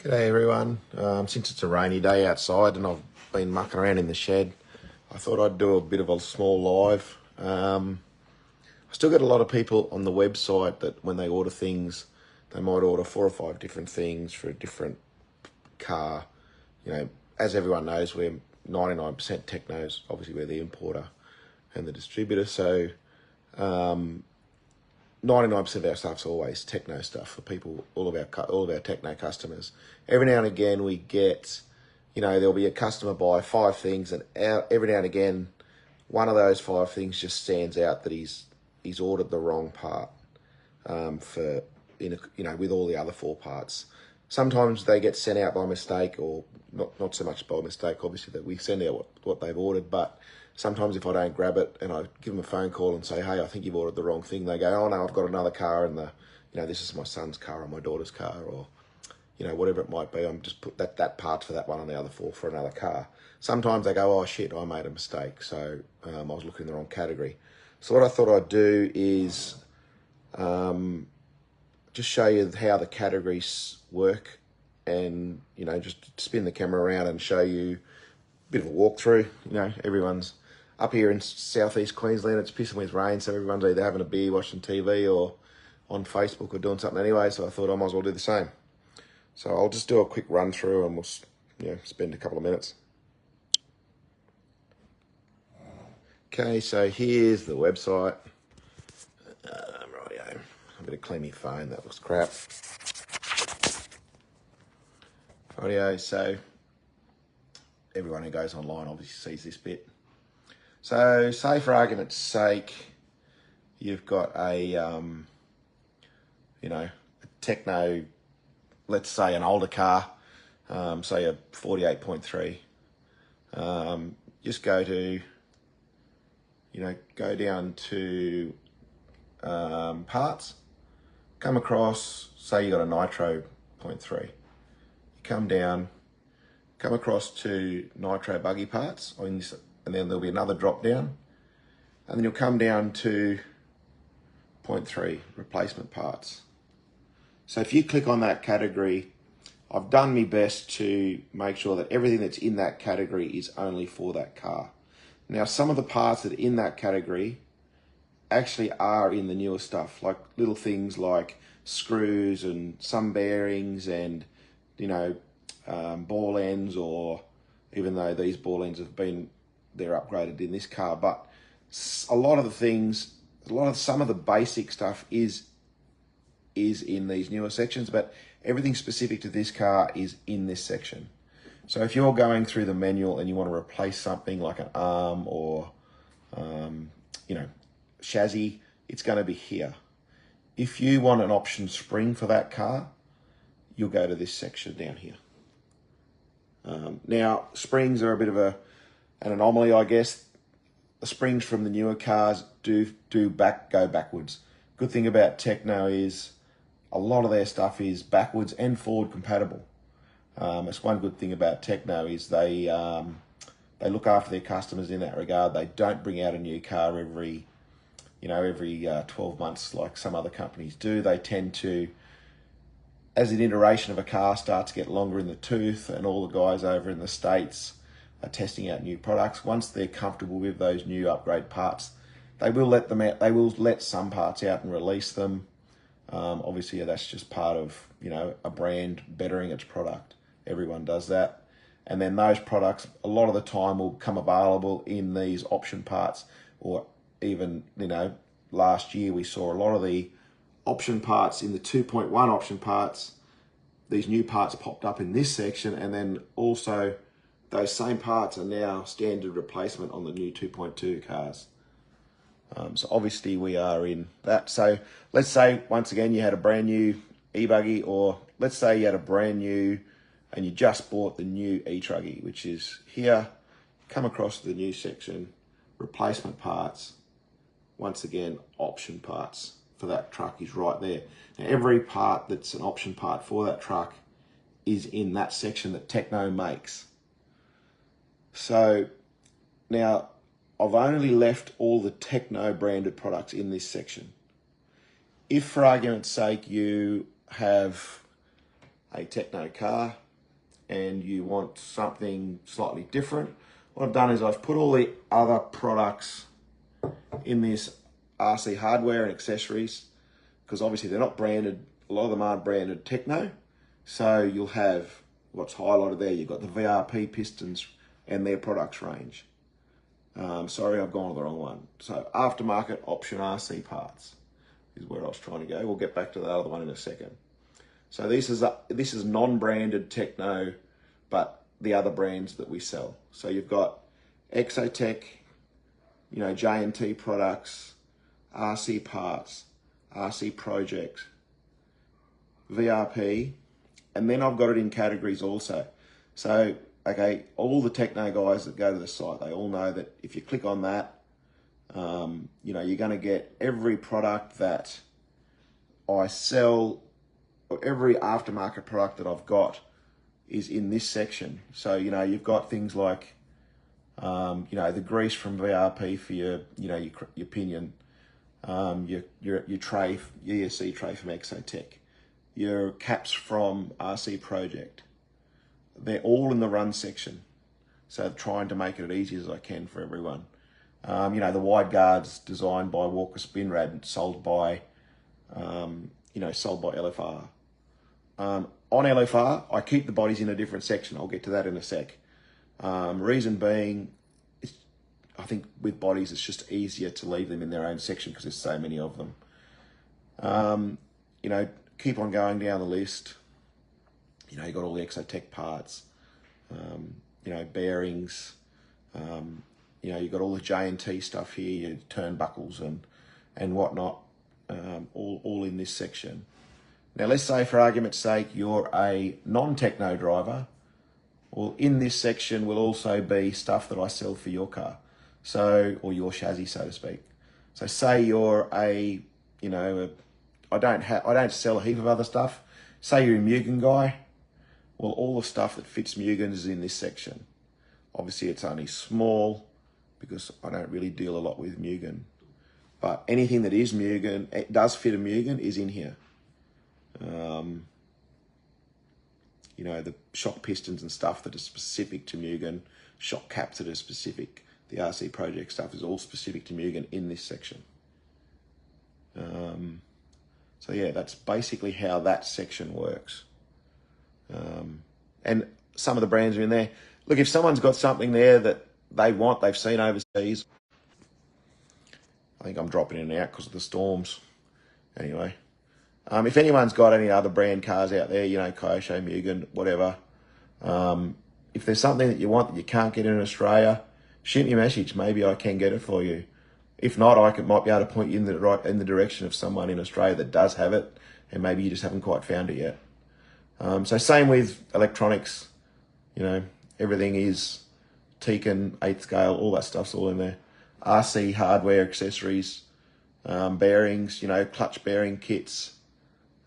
G'day everyone. Since it's a rainy day outside and I've been mucking around in the shed, I thought I'd do a bit of a small live. I still get a lot of people on the website that when they order things, they might order 4 or 5 different things for a different car. You know, as everyone knows, we're 99% Technos. Obviously, we're the importer and the distributor. So 99% of our stuff's always Techno stuff for people, all of our Techno customers. Every now and again we get, there'll be a customer buy 5 things, and every now and again one of those 5 things just stands out that he's ordered the wrong part with all the other 4 parts. Sometimes they get sent out by mistake, or not so much by mistake, obviously, that we send out what they've ordered, but sometimes if I don't grab it and I give them a phone call and say, hey, I think you've ordered the wrong thing, they go, oh no, I've got another car, and this is my son's car or my daughter's car, or whatever it might be. I'm just put that part for that one and the other 4 for another car. Sometimes they go, oh shit, I made a mistake, so I was looking in the wrong category. So what I thought I'd do is just show you how the categories work, and just spin the camera around and show you a bit of a walkthrough. Everyone's up here in southeast Queensland, it's pissing with rain, so everyone's either having a beer, watching TV, or on Facebook, or doing something anyway, so I thought I might as well do the same. So I'll just do a quick run through and we'll spend a couple of minutes. Okay, so here's the website. Rightio. I'm going to clean my phone, that looks crap. Rightio, so everyone who goes online obviously sees this bit. So say for argument's sake, you've got a Techno, let's say an older car, say a 48.3. Just go down to parts, come across, say you got a Nitro 0.3. You come down, come across to Nitro buggy parts, and then there'll be another drop down, and then you'll come down to 0.3 replacement parts. So if you click on that category, I've done my best to make sure that everything that's in that category is only for that car. Now, some of the parts that are in that category actually are in the newer stuff, like little things like screws and some bearings and, ball ends, or even though these ball ends they're upgraded in this car, but some of the basic stuff is in these newer sections, but everything specific to this car is in this section. So if you're going through the manual and you want to replace something like an arm or, chassis, it's going to be here. If you want an option spring for that car, you'll go to this section down here. Now, springs are a bit of an anomaly, I guess. The springs from the newer cars go backwards. Good thing about Techno is a lot of their stuff is backwards and forward compatible. It's one good thing about Techno is they look after their customers in that regard. They don't bring out a new car every 12 months like some other companies do. They tend to, as an iteration of a car starts to get longer in the tooth, and all the guys over in the States are testing out new products, once they're comfortable with those new upgrade parts, they will let them out. They will let some parts out and release them. Obviously, that's just part of a brand bettering its product. Everyone does that, and then those products a lot of the time will come available in these option parts, or even last year we saw a lot of the option parts in the 2.1 option parts. These new parts popped up in this section, and then also those same parts are now standard replacement on the new 2.2 cars. So obviously we are in that. So let's say once again you had a brand new e-buggy, or let's say you had a brand new and you just bought the new e-truggy, which is here. Come across the new section, replacement parts. Once again, option parts for that truck is right there. Now, every part that's an option part for that truck is in that section that Techno makes. So now I've only left all the Techno branded products in this section. If for argument's sake you have a Tekno car and you want something slightly different, what I've done is I've put all the other products in this RC hardware and accessories, because obviously they're not branded, a lot of them aren't branded Tekno. So you'll have what's highlighted there, you've got the VRP pistons and their products range. Sorry, I've gone to the wrong one. So aftermarket option RC parts is where I was trying to go. We'll get back to the other one in a second. So this is non-branded Tekno, but the other brands that we sell. So you've got Exotec, you know, J&T products, RC parts, RC project, VRP, and then I've got it in categories also. So, okay, all the Tekno guys that go to the site, they all know that if you click on that, you know, you're going to get every product that I sell, or every aftermarket product that I've got is in this section. So, you know, you've got things like, you know, the grease from VRP for your, you know, your pinion, your tray, your ESC tray from Exotec, your caps from RC Project. They're all in the run section. So trying to make it as easy as I can for everyone. You know, the wide guards designed by Walker Spinrad, sold by, you know, sold by LFR. On LFR, I keep the bodies in a different section. I'll get to that in a sec. Reason being, I think with bodies, it's just easier to leave them in their own section because there's so many of them. You know, keep on going down the list. You know, you got all the Exotec parts, you know, bearings, you know, you got all the J&T stuff here, your turnbuckles and whatnot, all in this section. Now, let's say for argument's sake, you're a non-Tekno driver. Well, in this section will also be stuff that I sell for your car. So, or your chassis, so to speak. So say you're a, you know, I don't sell a heap of other stuff. Say you're a Mugen guy. Well, all the stuff that fits Mugen is in this section. Obviously, it's only small because I don't really deal a lot with Mugen. But anything that is Mugen, it does fit a Mugen, is in here. You know, the shock pistons and stuff that are specific to Mugen, shock caps that are specific. The RC Project stuff is all specific to Mugen in this section. So yeah, that's basically how that section works. And some of the brands are in there. Look, if someone's got something there that they want, they've seen overseas. I think I'm dropping in and out because of the storms. Anyway, if anyone's got any other brand cars out there, you know, Kyosho, Mugen, whatever. If there's something that you want that you can't get in Australia, shoot me a message. Maybe I can get it for you. If not, might be able to point you in the direction of someone in Australia that does have it, and maybe you just haven't quite found it yet. So same with electronics, you know, everything is Tekin, 8th scale, all that stuff's all in there. RC hardware, accessories, bearings, you know, clutch bearing kits.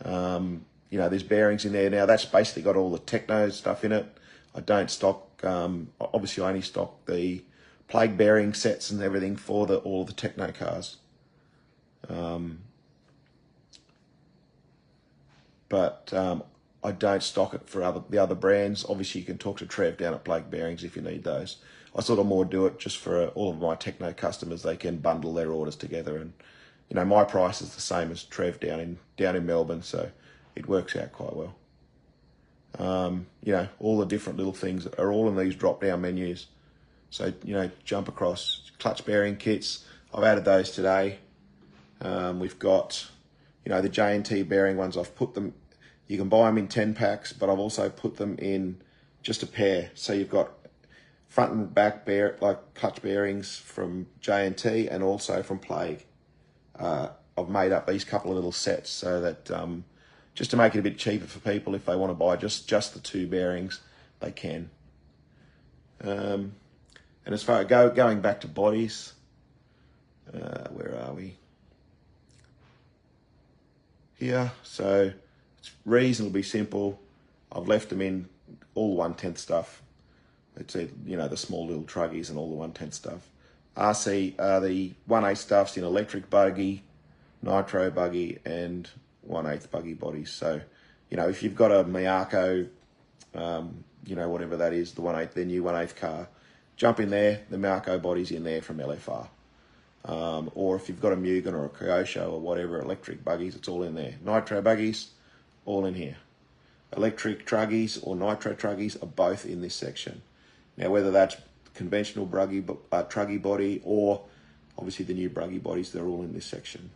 You know, there's bearings in there. Now that's basically got all the Tekno stuff in it. I don't stock, obviously I only stock the plague bearing sets and everything for all the Tekno cars. But I don't stock it for the other brands. Obviously, you can talk to Trev down at Plague Bearings if you need those. I sort of more do it just for all of my Tekno customers. They can bundle their orders together, and you know my price is the same as Trev down in Melbourne, so it works out quite well. You know, all the different little things are all in these drop-down menus. So you know, jump across clutch bearing kits. I've added those today. We've got, you know, the J&T bearing ones. I've put them. You can buy them in 10 packs, but I've also put them in just a pair. So you've got front and back clutch bearings from J&T and also from Plague. I've made up these couple of little sets so that just to make it a bit cheaper for people if they want to buy just the two bearings, they can. And as far as going back to bodies, where are we? Here, so it's reasonably simple. I've left them in all the 1/10 stuff. It's you know, the small little truggies and all the 1/10 stuff. RC, the 1/8 stuff's in electric buggy, nitro buggy, and 1/8 buggy bodies. So you know, if you've got a Miyako, you know, whatever that is, their new 1/8 car, jump in there. The Miyako body's in there from LFR. Or if you've got a Mugen or a Kyosho or whatever, electric buggies, it's all in there. Nitro buggies, all in here. Electric truggies or nitro truggies are both in this section. Now, whether that's conventional truggy body or obviously the new bruggy bodies, they're all in this section.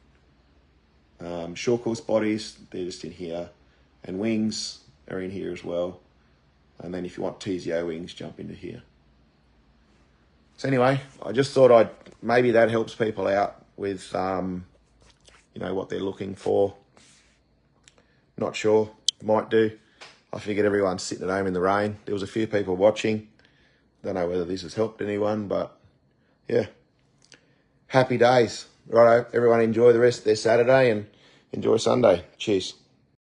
Short course bodies, they're just in here. And wings are in here as well. And then if you want TZO wings, jump into here. So anyway, I just thought maybe that helps people out with, you know, what they're looking for. Not sure, might do. I figured everyone's sitting at home in the rain. There was a few people watching. Don't know whether this has helped anyone, but yeah. Happy days. Righto, everyone enjoy the rest of their Saturday and enjoy Sunday. Cheers.